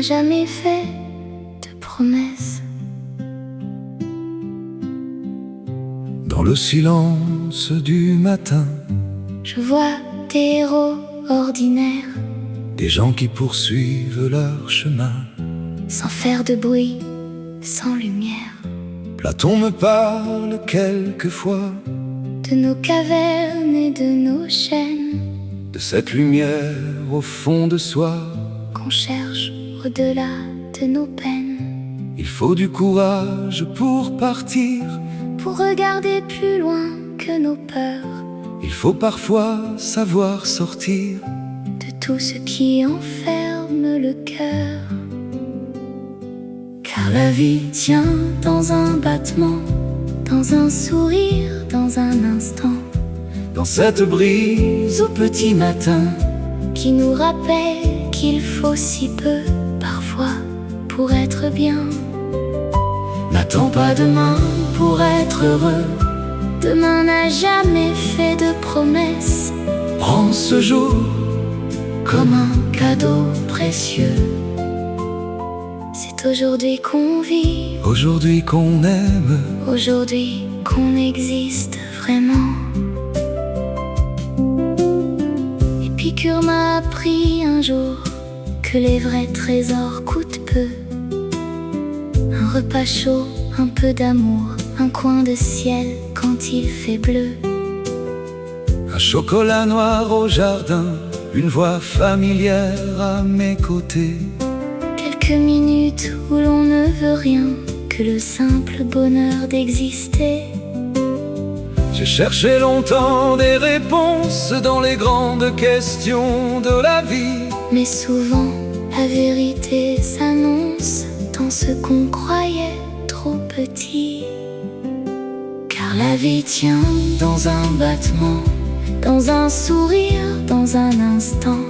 n'a jamais fait de promesses. Dans le silence du matin, Je vois des héros ordinaires, des gens qui poursuivent leur chemin. sans faire de bruit, sans lumière. Platon me parle quelquefois De nos cavernes et de nos chaînes, de cette lumière au fond de soi. qu'on cherche au-delà de nos peines. Il faut du courage pour partir, Pour regarder plus loin que nos peurs, il faut parfois savoir sortir de tout ce qui enferme le cœur. Car la vie tient dans un battement, dans un sourire, dans un instant, dans cette brise au petit matin. qui nous rappelle qu'il faut si peu parfois pour être bien. N'attends pas demain pour être heureux, Demain n'a jamais fait de promesses, prends ce jour comme un cadeau précieux. C'est aujourd'hui qu'on vit, aujourd'hui qu'on aime. aujourd'hui qu'on existe vraiment. Épicure m'a appris un jour que les vrais trésors coûtent peu. Un repas chaud, un peu d'amour, un coin de ciel quand il fait bleu. Un chocolat noir au jardin, une voix familière à mes côtés. Quelques minutes où l'on ne veut rien que le simple bonheur d'exister. J'ai cherché longtemps des réponses dans les grandes questions de la vie. Mais souvent, la vérité s'annonce dans ce qu'on croyait trop petit. Car la vie tient dans un battement, dans un sourire, dans un instant,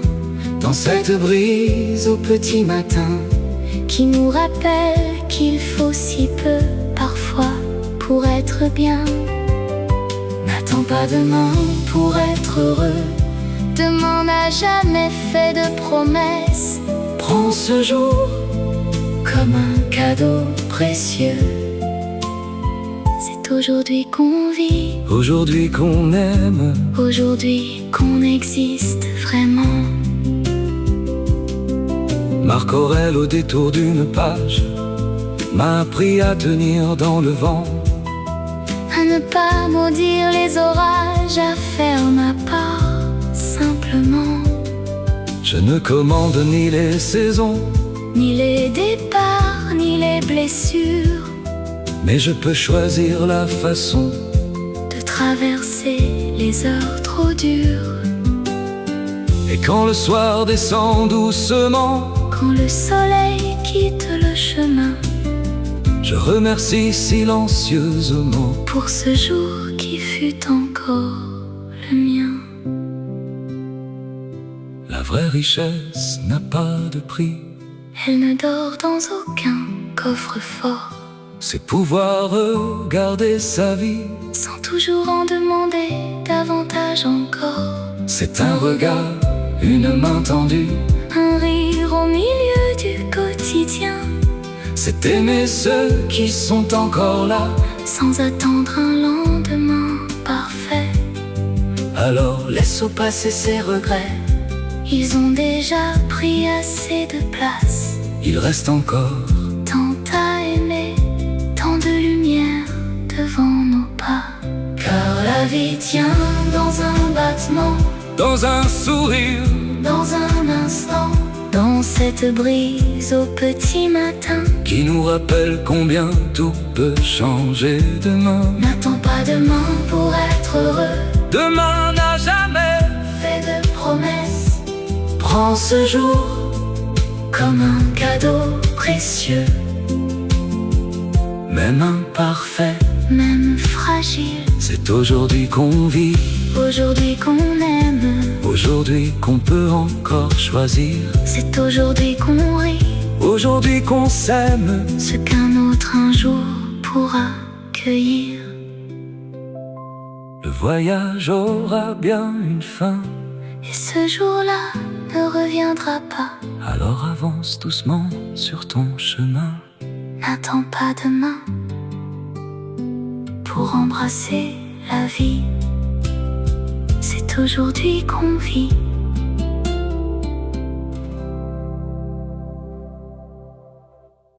Dans cette brise au petit matin, qui nous rappelle qu'il faut si peu parfois pour être bien. n'attends pas demain pour être heureux, Demain n'a jamais fait de promesses, prends ce jour comme un cadeau précieux. C'est aujourd'hui qu'on vit, aujourd'hui qu'on aime. aujourd'hui qu'on existe vraiment. Marc Aurèle au détour d'une page m'a appris à tenir dans le vent, À ne pas maudire les orages, à faire ma part simplement. je ne commande ni les saisons, Ni les départs, ni les blessures, mais je peux choisir la façon de traverser les heures trop dures. Et quand le soir descend doucement, Quand le soleil quitte le chemin, je remercie silencieusement pour ce jour qui fut encore le mien. la vraie richesse n'a pas de prix, Elle ne dort dans aucun coffre-fort, c'est pouvoir regarder sa vie. sans toujours en demander davantage encore. C'est un regard, une main tendue, Un rire au milieu du quotidien, c'est aimer ceux qui sont encore là. sans attendre un lendemain parfait. Alors laisse au passé ses regrets, Ils ont déjà pris assez de place, il reste encore tant à aimer, tant de lumière devant nos pas. Car la vie tient dans un battement, dans un sourire, dans un instant, dans cette brise au petit matin. qui nous rappelle combien tout peut changer demain. N'attends pas demain pour être heureux, Demain n'a jamais fais de promesses, prends ce jour comme un cadeau précieux. même imparfait, Même fragile, c'est aujourd'hui qu'on vit, aujourd'hui qu'on aime. aujourd'hui qu'on peut encore choisir, C'est aujourd'hui qu'on rit, aujourd'hui qu'on s'aime. ce qu'un autre un jour pourra cueillir. Le voyage aura bien une fin, Et ce jour-là ne reviendra pas. Alors avance doucement sur ton chemin. N'attends pas demain pour embrasser la vie. C'est aujourd'hui qu'on vit.